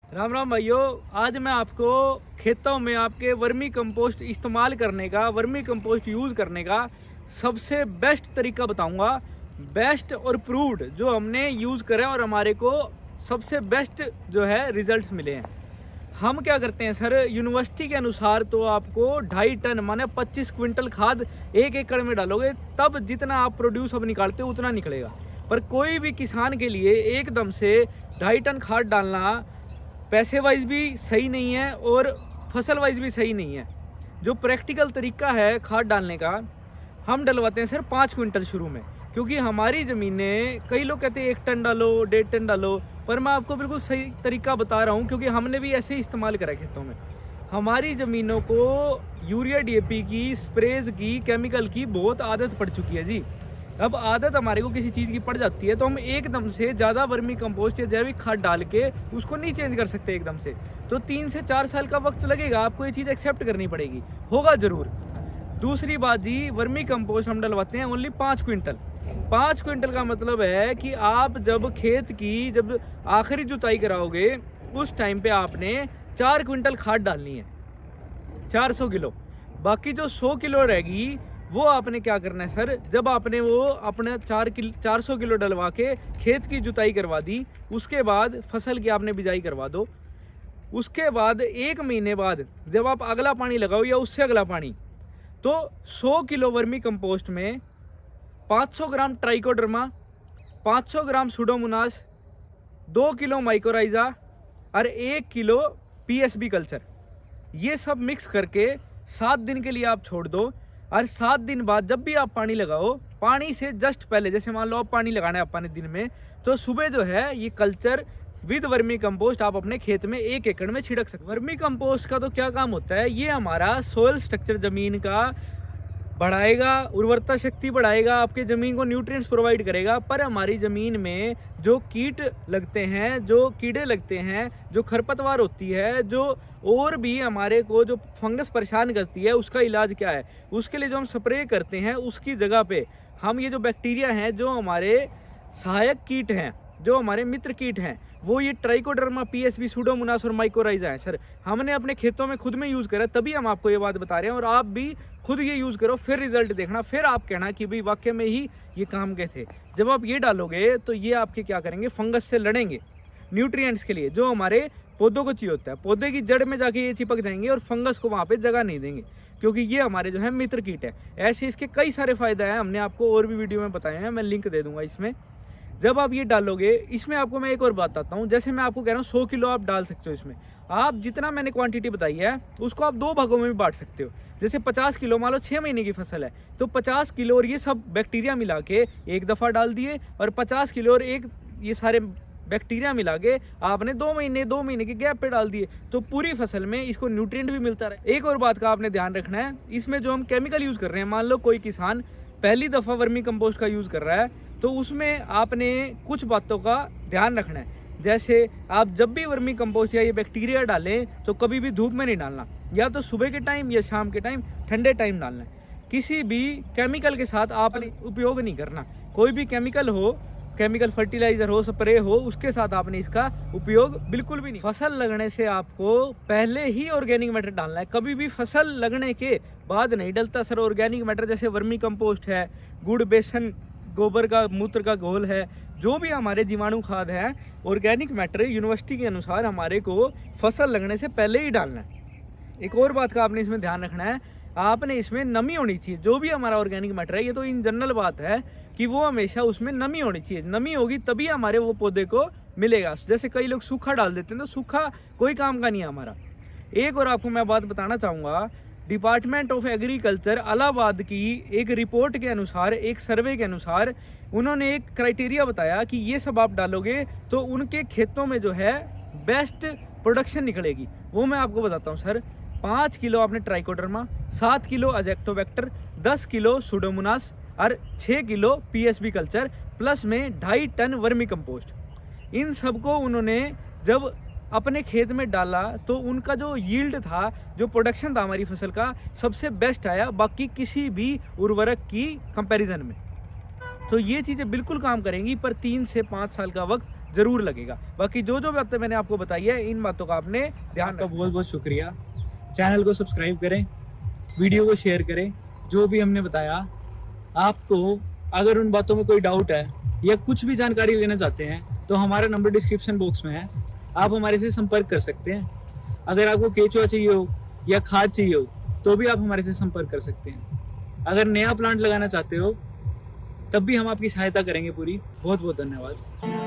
राम राम भाइयों। आज मैं आपको खेतों में आपके वर्मी कंपोस्ट इस्तेमाल करने का, वर्मी कंपोस्ट यूज़ करने का सबसे बेस्ट तरीका बताऊंगा। बेस्ट और प्रूव्ड जो हमने यूज़ करा और हमारे को सबसे बेस्ट जो है रिजल्ट्स मिले हैं। हम क्या करते हैं सर, यूनिवर्सिटी के अनुसार तो आपको 2.5 टन माने 25 क्विंटल खाद 1 एकड़ में डालोगे तब जितना आप प्रोड्यूस अब निकालते हो उतना निकलेगा। पर कोई भी किसान के लिए एकदम से 2.5 टन खाद डालना पैसे वाइज भी सही नहीं है और फसल वाइज भी सही नहीं है। जो प्रैक्टिकल तरीका है खाद डालने का, हम डलवाते हैं सर 5 क्विंटल शुरू में, क्योंकि हमारी ज़मीनें, कई लोग कहते हैं 1 टन डालो 1.5 टन डालो, पर मैं आपको बिल्कुल सही तरीका बता रहा हूँ क्योंकि हमने भी ऐसे ही इस्तेमाल करा है खेतों में। हमारी ज़मीनों को यूरिया डीएपी की, स्प्रेज की, केमिकल की बहुत आदत पड़ चुकी है जी। अब आदत हमारे को किसी चीज़ की पड़ जाती है तो हम एकदम से ज़्यादा वर्मी कंपोस्ट या जैविक खाद डाल के उसको नहीं चेंज कर सकते एकदम से। तो 3 से 4 साल का वक्त लगेगा, आपको ये चीज़ एक्सेप्ट करनी पड़ेगी, होगा ज़रूर। दूसरी बात जी, वर्मी कंपोस्ट हम डलवाते हैं ओनली 5 क्विंटल। 5 क्विंटल का मतलब है कि आप जब खेत की जब आखिरी जुताई कराओगे उस टाइम पे आपने 4 क्विंटल खाद डालनी है, 400 किलो। बाकी जो 100 किलो रहेगी वो आपने क्या करना है सर, जब आपने वो अपना 400 किलो डलवा के खेत की जुताई करवा दी, उसके बाद फसल की आपने बिजाई करवा दो। उसके बाद 1 महीने बाद जब आप अगला पानी लगाओ या उससे अगला पानी, तो 100 किलो वर्मी कंपोस्ट में 500 ग्राम ट्राइकोडर्मा, 500 ग्राम सुडोमोनास, 2 किलो माइकोराइजा और 1 किलो पीएसबी कल्चर, ये सब मिक्स करके 7 दिन के लिए आप छोड़ दो। और 7 दिन बाद जब भी आप पानी लगाओ, पानी से जस्ट पहले, जैसे मान लो आप पानी लगाना है आपने दिन में, तो सुबह जो है ये कल्चर विद वर्मी कंपोस्ट आप अपने खेत में 1 एकड़ में छिड़क सकते। वर्मी कंपोस्ट का तो क्या काम होता है, ये हमारा सोयल स्ट्रक्चर ज़मीन का बढ़ाएगा, उर्वरता शक्ति बढ़ाएगा, आपके ज़मीन को न्यूट्रिएंट्स प्रोवाइड करेगा। पर हमारी ज़मीन में जो कीट लगते हैं, जो कीड़े लगते हैं, जो खरपतवार होती है, जो और भी हमारे को जो फंगस परेशान करती है, उसका इलाज क्या है, उसके लिए जो हम स्प्रे करते हैं उसकी जगह पे हम ये जो बैक्टीरिया हैं, जो हमारे सहायक कीट हैं, जो हमारे मित्र कीट हैं, वो ये ट्राइकोडर्मा, पीएसबी, सुडोमोनास और माइकोराइजा है सर। हमने अपने खेतों में खुद में यूज़ करा, तभी हम आपको ये बात बता रहे हैं। और आप भी खुद ये यूज़ करो, फिर रिजल्ट देखना, फिर आप कहना कि भाई वाकई में ही ये काम के थे। जब आप ये डालोगे तो ये आपके क्या करेंगे, फंगस से लड़ेंगे न्यूट्रिएंट्स के लिए, जो हमारे पौधों को चाहिए होता है। पौधे की जड़ में जाके ये चिपक जाएंगे और फंगस को वहाँ पे जगह नहीं देंगे, क्योंकि ये हमारे जो है मित्र कीट है। ऐसे इसके कई सारे फायदे हैं, हमने आपको और भी वीडियो में बताए हैं, मैं लिंक दे दूंगा इसमें। जब आप ये डालोगे, इसमें आपको मैं एक और बात बताता हूँ। जैसे मैं आपको कह रहा हूँ 100 किलो आप डाल सकते हो इसमें, आप जितना मैंने क्वांटिटी बताई है उसको आप 2 भागों में भी बांट सकते हो। जैसे 50 किलो, मान लो 6 महीने की फसल है, तो 50 किलो और ये सब बैक्टीरिया मिला के एक दफ़ा डाल दिए, और 50 किलो और एक ये सारे बैक्टीरिया मिला के आपने 2 महीने के गैप पे डाल दिए, तो पूरी फसल में इसको न्यूट्रिएंट भी मिलता रहे। एक और बात का आपने ध्यान रखना है, इसमें जो हम केमिकल यूज़ कर रहे हैं, मान लो कोई किसान पहली दफ़ा वर्मी कंपोस्ट का यूज़ कर रहा है, तो उसमें आपने कुछ बातों का ध्यान रखना है। जैसे आप जब भी वर्मी कंपोस्ट या ये बैक्टीरिया डालें तो कभी भी धूप में नहीं डालना, या तो सुबह के टाइम या शाम के टाइम, ठंडे टाइम डालना है। किसी भी केमिकल के साथ आपने उपयोग नहीं करना, कोई भी केमिकल हो, केमिकल फर्टिलाइजर हो, स्प्रे हो, उसके साथ आपने इसका उपयोग बिल्कुल भी नहीं। फसल लगने से आपको पहले ही ऑर्गेनिक मैटर डालना है, कभी भी फसल लगने के बाद नहीं डलता सर ऑर्गेनिक मैटर। जैसे वर्मी कंपोस्ट है, गुड़, बेसन, गोबर का, मूत्र का घोल है, जो भी हमारे जीवाणु खाद है, ऑर्गेनिक मैटर यूनिवर्सिटी के अनुसार हमारे को फसल लगने से पहले ही डालना है। एक और बात का आपने इसमें ध्यान रखना है, आपने इसमें नमी होनी चाहिए। जो भी हमारा ऑर्गेनिक मैटर है, ये तो इन जनरल बात है कि वो हमेशा उसमें नमी होनी चाहिए। नमी होगी तभी हमारे वो पौधे को मिलेगा। जैसे कई लोग सूखा डाल देते हैं, तो सूखा कोई काम का नहीं है हमारा। एक और आपको मैं बात बताना चाहूँगा, डिपार्टमेंट ऑफ एग्रीकल्चर इलाहाबाद की एक रिपोर्ट के अनुसार, एक सर्वे के अनुसार, उन्होंने एक क्राइटेरिया बताया कि ये सब आप डालोगे तो उनके खेतों में जो है बेस्ट प्रोडक्शन निकलेगी। वो मैं आपको बताता हूँ सर। 5 किलो आपने ट्राइकोडर्मा, 7 किलो अजेक्टोबैक्टर, 10 किलो सुडोमोनास और 6 किलो पीएसबी कल्चर, प्लस में 2.5 टन वर्मी कंपोस्ट। इन सबको उन्होंने जब अपने खेत में डाला तो उनका जो यील्ड था, जो प्रोडक्शन था हमारी फसल का, सबसे बेस्ट आया बाकी किसी भी उर्वरक की कंपैरिजन में। तो ये चीज़ें बिल्कुल काम करेंगी, पर 3 से 5 साल का वक्त जरूर लगेगा। बाकी जो जो बातें मैंने आपको बताई है, इन बातों का आपने ध्यान रखना। बहुत बहुत शुक्रिया। चैनल को सब्सक्राइब करें, वीडियो को शेयर करें। जो भी हमने बताया, आपको अगर उन बातों में कोई डाउट है या कुछ भी जानकारी लेना चाहते हैं तो हमारा नंबर डिस्क्रिप्शन बॉक्स में है, आप हमारे से संपर्क कर सकते हैं। अगर आपको केचुआ चाहिए हो या खाद चाहिए हो तो भी आप हमारे से संपर्क कर सकते हैं। अगर नया प्लांट लगाना चाहते हो तब भी हम आपकी सहायता करेंगे पूरी। बहुत बहुत धन्यवाद।